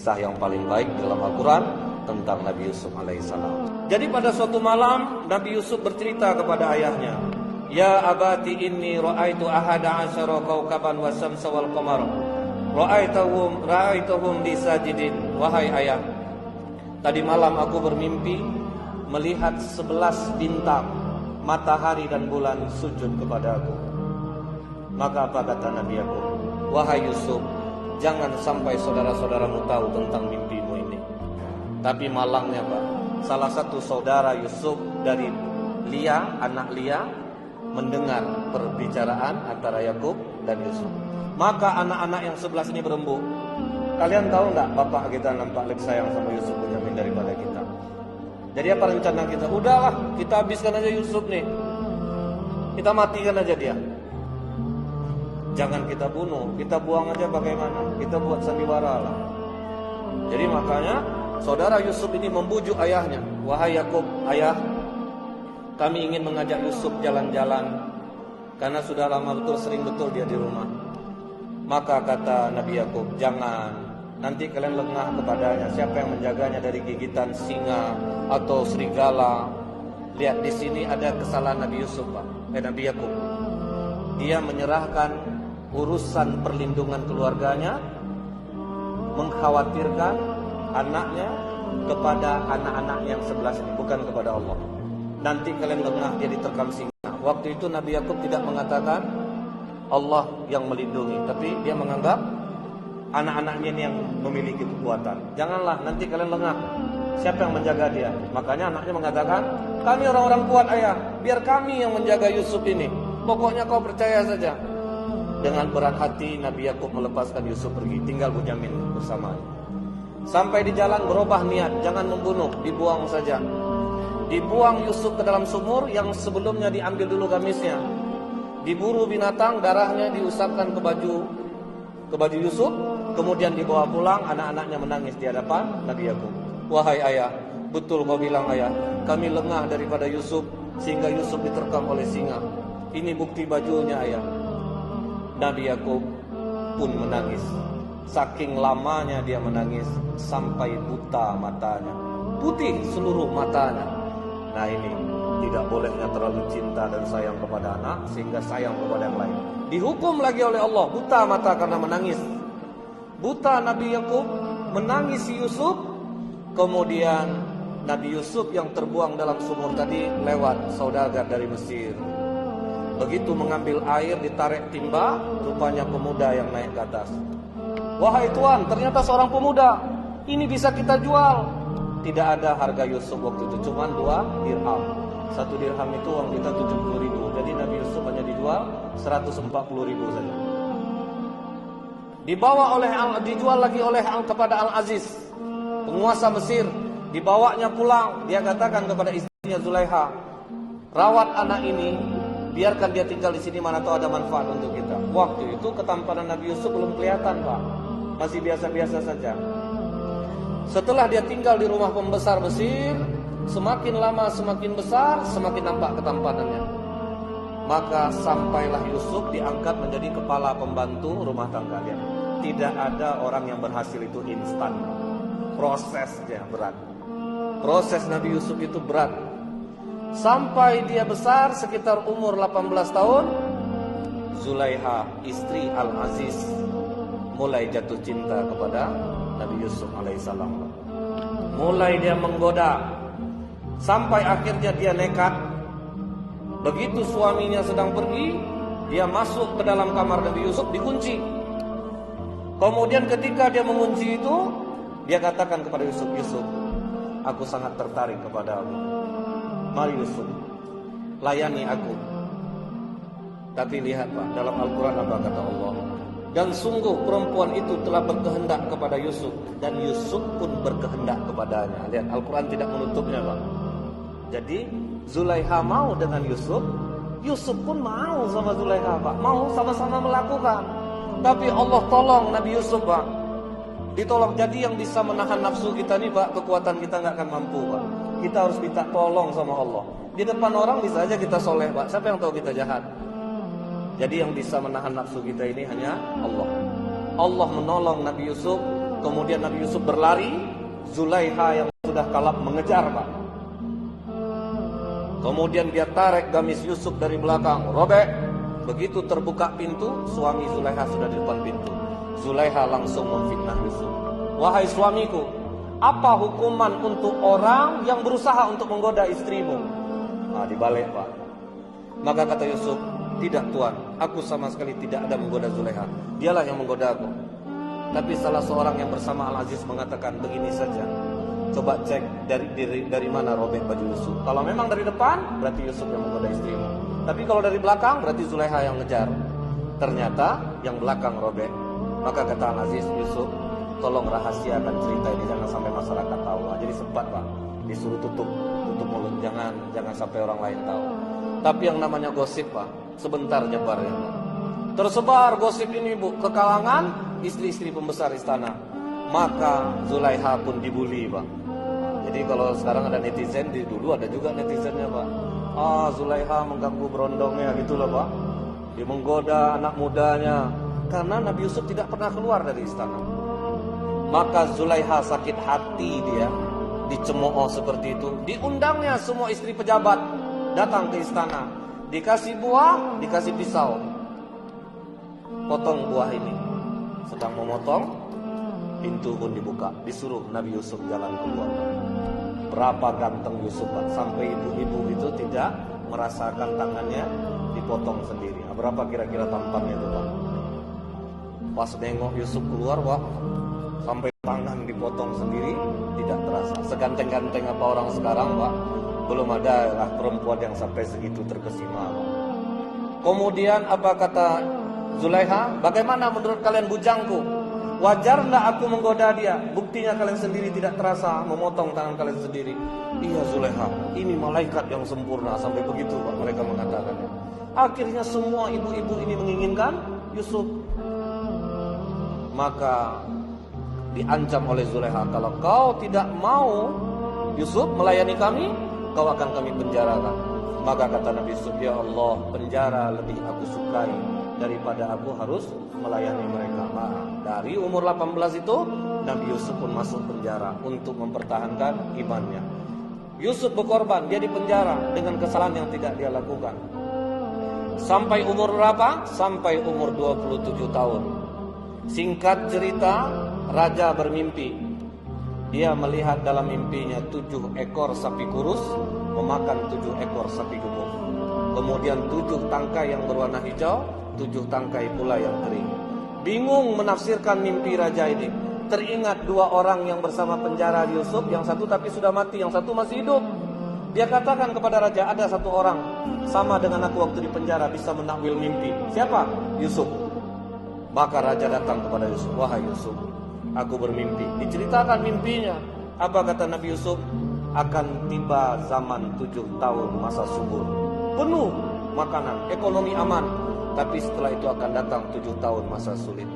kisah yang paling baik dalam Al-Quran tentang Nabi Yusuf alaihissalam. Jadi pada suatu malam Nabi Yusuf bercerita kepada ayahnya, "Ya abati inni ra'aitu ahada asyara kawkaban wasyamsa wal qamar ra'aituhum li sajidin." Wahai ayah, tadi malam aku bermimpi melihat 11 bintang, matahari dan bulan sujud kepada aku. Maka apa kata Nabi Yakub? "Wahai Yusuf, jangan sampai saudara-saudaramu tahu tentang mimpimu ini." Tapi malangnya Pak, salah satu saudara Yusuf dari Lia, anak Lia, mendengar perbicaraan antara Yakub dan Yusuf. Maka anak-anak yang 11 ini berembuk, "Kalian tahu nggak bapak kita nampak lebih sayang sama Yusuf Bunyamin daripada kita. Jadi apa rencana kita? Udahlah, kita habiskan aja Yusuf nih. Kita matikan aja dia. Jangan kita bunuh, kita buang aja bagaimana? Kita buat sandiwara lah." Jadi makanya saudara Yusuf ini membujuk ayahnya, "Wahai Yakub, ayah, kami ingin mengajak Yusuf jalan-jalan karena sudah lama betul, sering betul dia di rumah." Maka kata Nabi Yakub, "Jangan, nanti kalian lengah kepadanya. Siapa yang menjaganya dari gigitan singa atau serigala?" Lihat di sini ada kesalahan Nabi Yusuf, Nabi Yakub. Dia menyerahkan urusan perlindungan keluarganya, mengkhawatirkan anaknya kepada anak-anak yang 11 ini, bukan kepada Allah. Nanti kalian lengah, dia diterkam singa. Waktu itu Nabi Yakub tidak mengatakan Allah yang melindungi, tapi dia menganggap anak-anaknya ini yang memiliki kekuatan. Janganlah, nanti kalian lengah. Siapa yang menjaga dia? Makanya anaknya mengatakan, "Kami orang-orang kuat ayah, biar kami yang menjaga Yusuf ini. Pokoknya kau percaya saja." Dengan berat hati Nabi Yakub melepaskan Yusuf pergi, tinggal Bunyamin bersamanya. Sampai di jalan berubah niat, jangan membunuh, dibuang saja. Dibuang Yusuf ke dalam sumur yang sebelumnya diambil dulu gamisnya. Diburu binatang, darahnya diusapkan ke baju Yusuf, kemudian dibawa pulang. Anak-anaknya menangis di hadapan Nabi Yakub. "Wahai ayah, betul kau bilang ayah, kami lengah daripada Yusuf sehingga Yusuf diterkam oleh singa. Ini bukti bajunya ayah." Nabi Yakub pun menangis. Saking lamanya dia menangis sampai buta matanya, putih seluruh matanya. Nah ini tidak bolehnya terlalu cinta dan sayang kepada anak sehingga sayang kepada yang lain. Dihukum lagi oleh Allah, buta mata karena menangis. Buta Nabi Yakub menangisi Yusuf. Kemudian Nabi Yusuf yang terbuang dalam sumur tadi lewat saudagar dari Mesir. Begitu mengambil air ditarik timba, rupanya pemuda yang naik ke atas. "Wahai Tuan, ternyata seorang pemuda. Ini bisa kita jual." Tidak ada harga Yusuf waktu itu, cuma 2 dirham. 1 dirham itu uang kita 70.000. Jadi Nabi Yusuf hanya dijual 140.000 saja. Dijual lagi kepada Al-Aziz, penguasa Mesir. Dibawanya pulang. Dia katakan kepada istrinya Zulaiha, "Rawat anak ini, biarkan dia tinggal di sini, mana tahu ada manfaat untuk kita." Waktu itu ketampanan Nabi Yusuf belum kelihatan, Pak. Masih biasa-biasa saja. Setelah dia tinggal di rumah pembesar Mesir, semakin lama semakin besar, semakin nampak ketampanannya. Maka sampailah Yusuf diangkat menjadi kepala pembantu rumah tangga dia. Tidak ada orang yang berhasil itu instan. Prosesnya berat. Proses Nabi Yusuf itu berat. Sampai dia besar sekitar umur 18 tahun, Zulaiha, istri Al-Aziz, mulai jatuh cinta kepada Nabi Yusuf alaihissalam. Mulai dia menggoda, sampai akhirnya dia nekat. Begitu suaminya sedang pergi, dia masuk ke dalam kamar Nabi Yusuf, dikunci. Kemudian ketika dia mengunci itu, dia katakan kepada Yusuf, "Yusuf, aku sangat tertarik kepadamu. Mari Yusuf, layani aku." Tapi lihat Pak, dalam Al-Quran apa kata Allah? "Dan sungguh perempuan itu telah berkehendak kepada Yusuf, dan Yusuf pun berkehendak kepadanya." Lihat, Al-Quran tidak menutupnya Pak. Jadi Zulaiha mau dengan Yusuf, Yusuf pun mau sama Zulaiha Pak. Mau sama-sama melakukan. Tapi Allah tolong Nabi Yusuf Pak. Ditolong. Jadi yang bisa menahan nafsu kita nih Pak, kekuatan kita nggak akan mampu Pak. Kita harus minta tolong sama Allah. Di depan orang bisa aja kita soleh Pak. Siapa yang tahu kita jahat? Jadi yang bisa menahan nafsu kita ini hanya Allah. Allah menolong Nabi Yusuf Kemudian Nabi Yusuf berlari, Zulaiha yang sudah kalap mengejar, Pak. Kemudian dia tarik gamis Yusuf dari belakang, robek. Begitu terbuka pintu, suami Zulaiha sudah di depan pintu. Zulaiha langsung memfitnah Yusuf. Wahai suamiku, apa hukuman untuk orang yang berusaha untuk menggoda istrimu? Nah, dibalik, Pak. Maka kata Yusuf, tidak tuan, aku sama sekali tidak ada menggoda Zulaiha. Dialah yang menggoda aku. Tapi salah seorang yang bersama Al-Aziz mengatakan, begini saja. Coba cek dari mana robek baju Yusuf. Kalau memang dari depan, berarti Yusuf yang menggoda istrimu. Tapi kalau dari belakang, berarti Zulaiha yang ngejar. Ternyata yang belakang robek. Maka kata Al-Aziz, Yusuf, tolong rahasiakan cerita ini, jangan sampai masyarakat tahu. Jadi sempat, Pak, disuruh tutup mulut, jangan sampai orang lain tahu. Tapi yang namanya gosip, Pak, sebentar nyebarnya, Pak. Tersebar gosip ini, Bu, ke kalangan istri-istri pembesar istana. Maka Zulaiha pun dibully, Pak. Jadi kalau sekarang ada netizen, dulu ada juga netizennya, Pak. Zulaiha mengganggu berondongnya, gitulah, Pak. Dia menggoda anak mudanya. Karena Nabi Yusuf tidak pernah keluar dari istana. Maka Zulaiha sakit hati, dia dicemooh seperti itu. Diundangnya semua istri pejabat datang ke istana. Dikasih buah, dikasih pisau. Potong buah ini. Sedang memotong, pintu pun dibuka. Disuruh Nabi Yusuf jalan keluar. Berapa ganteng Yusuf, Pak. Sampai ibu-ibu itu tidak merasakan tangannya dipotong sendiri. Berapa kira-kira tampannya itu, Pak? Pas nengok Yusuf keluar, Pak, sampai tangan dipotong sendiri, tidak terasa. Seganteng-ganteng apa orang sekarang, Pak, belum ada lah perempuan yang sampai segitu terkesima, Pak. Kemudian apa kata Zulaiha? Bagaimana menurut kalian bujangku? Wajar enggak aku menggoda dia? Buktinya kalian sendiri tidak terasa memotong tangan kalian sendiri. Iya Zulaiha, ini malaikat yang sempurna. Sampai begitu, Pak, mereka mengatakannya. Akhirnya semua ibu-ibu ini menginginkan Yusuf. Maka diancam oleh Zulaiha, kalau kau tidak mau Yusuf melayani kami, kau akan kami penjarakan. Maka kata Nabi Yusuf, ya Allah, penjara lebih aku sukai daripada aku harus melayani mereka. Nah, dari umur 18 itu Nabi Yusuf pun masuk penjara untuk mempertahankan imannya. Yusuf berkorban, dia dipenjara dengan kesalahan yang tidak dia lakukan. Sampai umur berapa? Sampai umur 27 tahun. Singkat cerita, raja bermimpi. Dia melihat dalam mimpinya 7 ekor sapi kurus memakan 7 ekor sapi gemuk. Kemudian 7 tangkai yang berwarna hijau, 7 tangkai pula yang kering. Bingung menafsirkan mimpi raja ini. Teringat 2 orang yang bersama penjara Yusuf, yang satu tapi sudah mati, yang satu masih hidup. Dia katakan kepada raja, ada 1 orang sama dengan aku waktu di penjara, bisa menakwil mimpi. Siapa? Yusuf. Maka raja datang kepada Yusuf, wahai Yusuf, aku bermimpi. Diceritakan mimpinya. Apa kata Nabi Yusuf? Akan tiba zaman 7 tahun masa subur, penuh makanan, ekonomi aman. Tapi setelah itu akan datang 7 tahun masa sulit.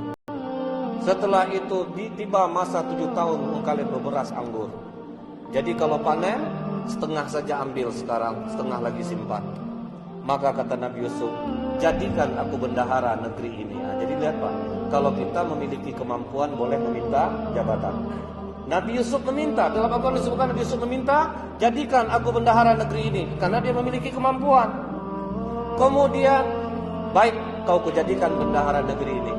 Setelah itu tiba masa 7 tahun kalian berberas anggur. Jadi kalau panen, setengah saja ambil sekarang, setengah lagi simpan. Maka kata Nabi Yusuf, jadikan aku bendahara negeri ini. Nah, jadi lihat, Pak, kalau kita memiliki kemampuan boleh meminta jabatan. Nabi Yusuf meminta, dalam Al-Quran disebutkan Nabi Yusuf meminta, jadikan aku bendahara negeri ini, karena dia memiliki kemampuan. Kemudian, baik, kau kujadikan bendahara negeri ini.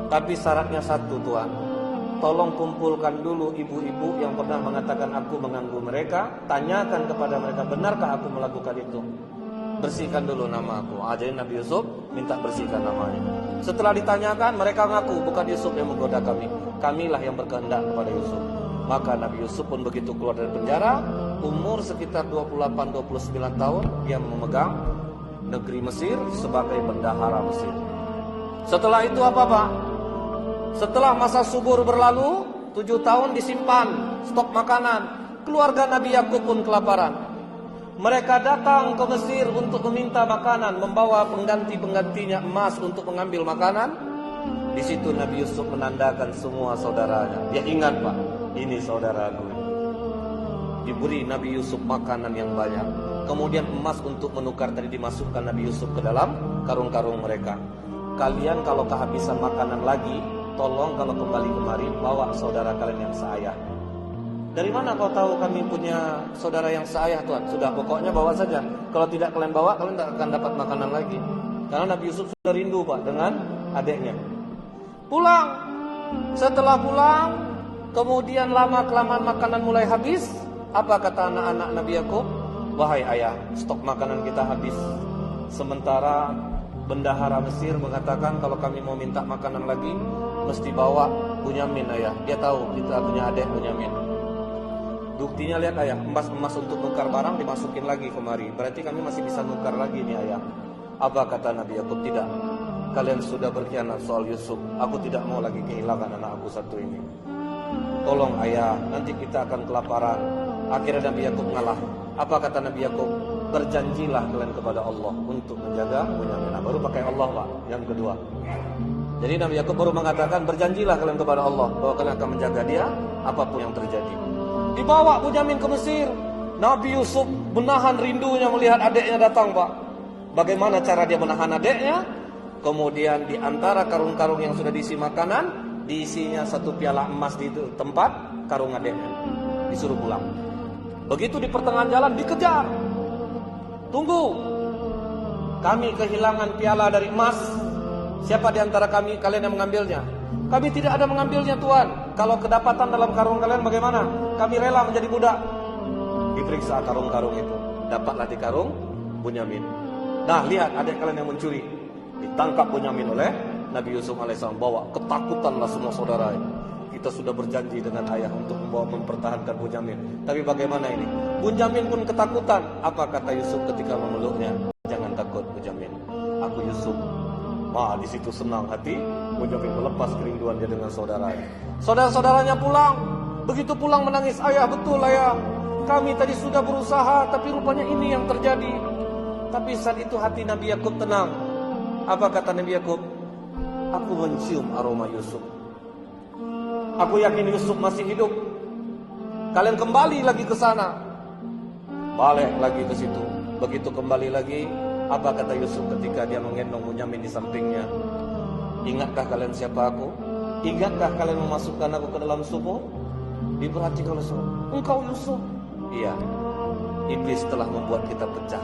Tapi syaratnya satu, Tuhan. Tolong kumpulkan dulu ibu-ibu yang pernah mengatakan aku mengganggu mereka. Tanyakan kepada mereka, benarkah aku melakukan itu? Bersihkan dulu nama aku. Jadi Nabi Yusuf minta bersihkan namanya. Setelah ditanyakan, mereka ngaku bukan Yusuf yang menggoda kami. Kamilah yang berkehendak kepada Yusuf. Maka Nabi Yusuf pun begitu keluar dari penjara, umur sekitar 28-29 tahun, dia memegang negeri Mesir sebagai bendahara Mesir. Setelah itu apa, Pak? Setelah masa subur berlalu, 7 tahun disimpan stok makanan. Keluarga Nabi Yakub pun kelaparan. Mereka datang ke Mesir untuk meminta makanan, membawa pengganti-penggantinya emas untuk mengambil makanan. Di situ Nabi Yusuf menandakan semua saudaranya. Dia ingat, Pak, ini saudaraku. Diberi Nabi Yusuf makanan yang banyak. Kemudian emas untuk menukar tadi dimasukkan Nabi Yusuf ke dalam karung-karung mereka. Kalian kalau kehabisan makanan lagi, tolong kalau kembali kemari bawa saudara kalian yang seayah. Dari mana kau tahu kami punya saudara yang seayah, Tuhan? Sudah, pokoknya bawa saja. Kalau tidak kalian bawa, kalian tak akan dapat makanan lagi. Karena Nabi Yusuf sudah rindu, Pak, dengan adiknya. Pulang. Setelah pulang, kemudian lama-kelamaan makanan mulai habis. Apa kata anak-anak Nabi Yakub? Wahai ayah, stok makanan kita habis. Sementara bendahara Mesir mengatakan kalau kami mau minta makanan lagi, mesti bawa Bunyamin, ayah. Dia tahu kita punya adik Bunyamin. Buktinya lihat ayah, emas-emas untuk nukar barang dimasukin lagi kemari. Berarti kami masih bisa nukar lagi nih ayah. Apa kata Nabi Yakub? Tidak. Kalian sudah berkhianat soal Yusuf. Aku tidak mau lagi kehilangan anak aku satu ini. Tolong ayah, nanti kita akan kelaparan. Akhirnya Nabi Yakub ngalah. Apa kata Nabi Yakub? Berjanjilah kalian kepada Allah untuk menjaga Bunyamin. Baru pakai Allah, Pak, yang kedua. Jadi Nabi Yakub baru mengatakan berjanjilah kalian kepada Allah bahwa kalian akan menjaga dia apapun yang terjadi. Dibawa Bunyamin ke Mesir. Nabi Yusuf menahan rindunya melihat adiknya datang, Pak. Bagaimana cara dia menahan adiknya? Kemudian di antara karung-karung yang sudah diisi makanan, diisinya satu piala emas di tempat karung adiknya. Disuruh pulang. Begitu di pertengahan jalan dikejar. Tunggu. Kami kehilangan piala dari emas. Siapa di antara kalian yang mengambilnya? Kami tidak ada mengambilnya, Tuhan. Kalau kedapatan dalam karung kalian bagaimana? Kami rela menjadi budak. Diperiksa karung-karung itu. Dapatlah di karung Bunyamin. Nah, lihat adik kalian yang mencuri. Ditangkap Bunyamin oleh Nabi Yusuf alaihissalam. Bawa, ketakutanlah semua saudara. Kita sudah berjanji dengan ayah untuk mempertahankan Bunyamin. Tapi bagaimana ini? Bunyamin pun ketakutan. Apa kata Yusuf ketika memeluknya? Jangan takut Bunyamin. Aku Yusuf. Di situ senang hati Bunyamin melepas kerinduan dia dengan saudaranya. Saudara-saudaranya pulang. Begitu pulang menangis, ayah, betul ayah, kami tadi sudah berusaha, tapi rupanya ini yang terjadi. Tapi saat itu hati Nabi Yakub tenang. Apa kata Nabi Yakub? Aku mencium aroma Yusuf. Aku yakin Yusuf masih hidup. Kalian kembali lagi ke sana. Balik lagi ke situ. Begitu kembali lagi, apa kata Yusuf ketika dia menggendong Bunyamin di sampingnya? Ingatkah kalian siapa aku? Ingatkah kalian memasukkan aku ke dalam sumur? Diperhatikan oleh semua. Engkau Yusuf. Iya. Iblis telah membuat kita pecah.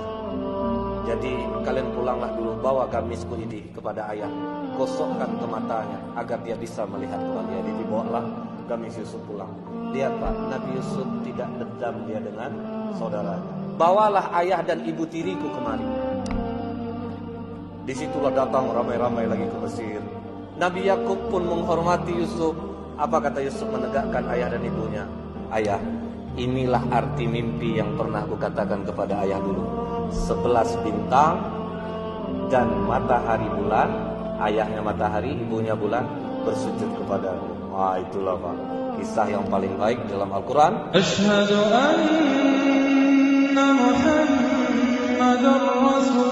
Jadi kalian pulanglah dulu, bawa gamisku ini kepada ayah. Gosokkan ke matanya agar dia bisa melihat kembali. Jadi dibawalah gamis Yusuf pulang. Lihat, Pak, Nabi Yusuf tidak dendam dia dengan saudaranya. Bawalah ayah dan ibu tiriku kemari. Disitulah datang ramai-ramai lagi ke Mesir. Nabi Yakub pun menghormati Yusuf. Apa kata Yusuf menegakkan ayah dan ibunya? Ayah, inilah arti mimpi yang pernah aku katakan kepada ayah dulu. 11 bintang dan matahari bulan. Ayahnya matahari, ibunya bulan, bersujud kepadamu. Itulah, Pak, kisah yang paling baik dalam Al-Quran. Asyhadu anna Muhammadar Rasul.